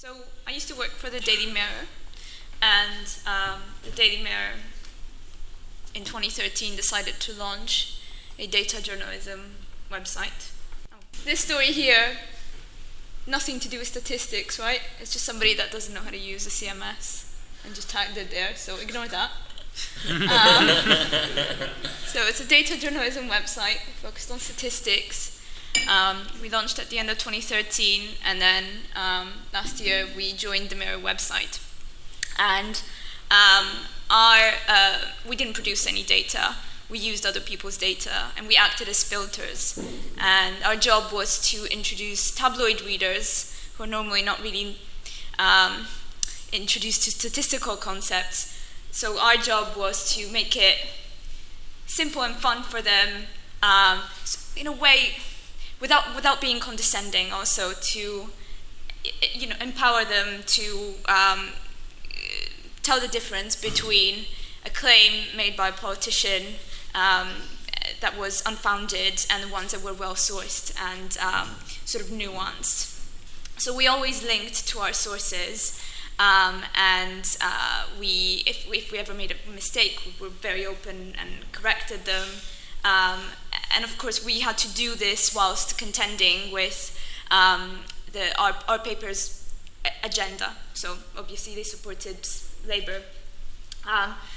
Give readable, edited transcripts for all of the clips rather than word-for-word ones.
So I used to work for the Daily Mirror, and the Daily Mirror in 2013 decided to launch a data journalism website. This story here, nothing to do with statistics, right? It's just somebody that doesn't know how to use a CMS and just tagged it there, so ignore that. So it's a data journalism website focused on statistics. We launched at the end of 2013, and then last year we joined the Mirror website. And we didn't produce any data. We used other people's data, and we acted as filters. And our job was to introduce tabloid readers who are normally not really introduced to statistical concepts. So our job was to make it simple and fun for them, in a way, without being condescending. Also, to empower them to tell the difference between a claim made by a politician that was unfounded and the ones that were well sourced and sort of nuanced. So we always linked to our sources, and if we ever made a mistake, we were very open and corrected them. And of course, we had to do this whilst contending with our paper's agenda. So obviously, they supported Labour.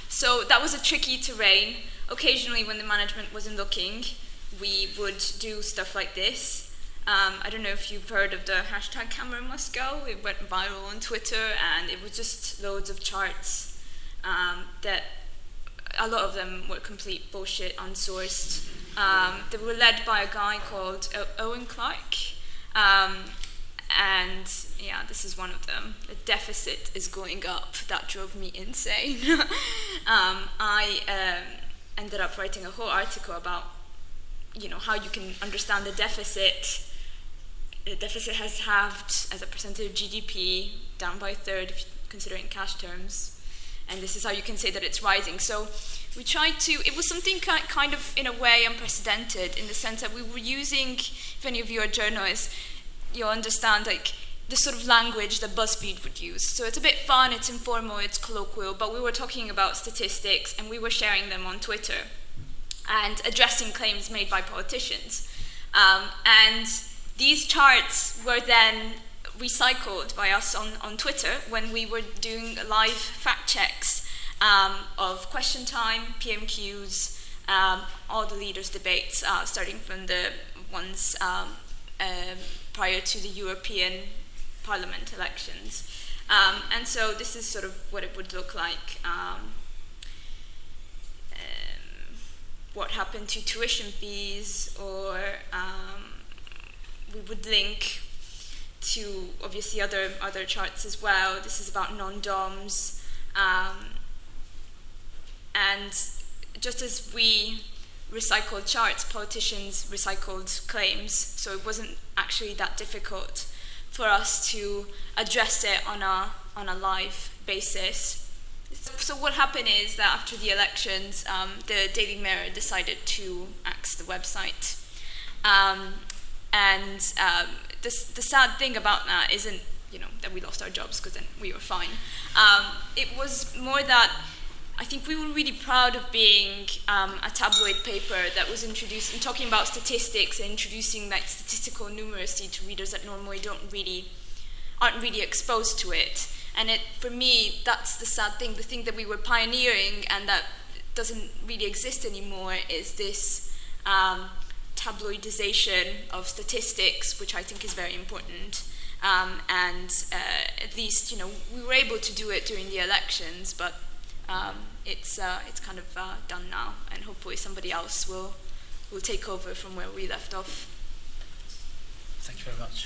So that was a tricky terrain. Occasionally, when the management wasn't looking, we would do stuff like this. I don't know if you've heard of the hashtag Camera Must Go. It went viral on Twitter, and it was just loads of charts that a lot of them were complete bullshit, unsourced. They were led by a guy called Owen Clark. And yeah, this is one of them. The deficit is going up. That drove me insane. I ended up writing a whole article about, how you can understand the deficit. The deficit has halved as a percentage of GDP, down by a third if you're considering cash terms. And this is how you can say that it's rising. So we tried to, it was something kind of, in a way, unprecedented, in the sense that we were using, if any of you are journalists, you'll understand the sort of language that BuzzFeed would use. So it's a bit fun, it's informal, it's colloquial, but we were talking about statistics and we were sharing them on Twitter and addressing claims made by politicians. And these charts were then recycled by us on Twitter when we were doing live fact checks of Question Time, PMQs, all the leaders' debates, starting from the ones prior to the European Parliament elections. And so this is sort of what it would look like. What happened to tuition fees, or we would link to obviously other charts as well. This is about non-DOMs. And just as we recycled charts, politicians recycled claims, so it wasn't actually that difficult for us to address it on a live basis. So what happened is that after the elections, the Daily Mirror decided to axe the website. And the sad thing about that isn't, that we lost our jobs, because then we were fine. It was more that I think we were really proud of being a tabloid paper that was introduced and talking about statistics and introducing statistical numeracy to readers that normally aren't really exposed to it. And for me, that's the sad thing. The thing that we were pioneering and that doesn't really exist anymore is this tabloidization of statistics, which I think is very important. And at least, we were able to do it during the elections, but it's kind of done now, and hopefully somebody else will take over from where we left off. Thank you very much.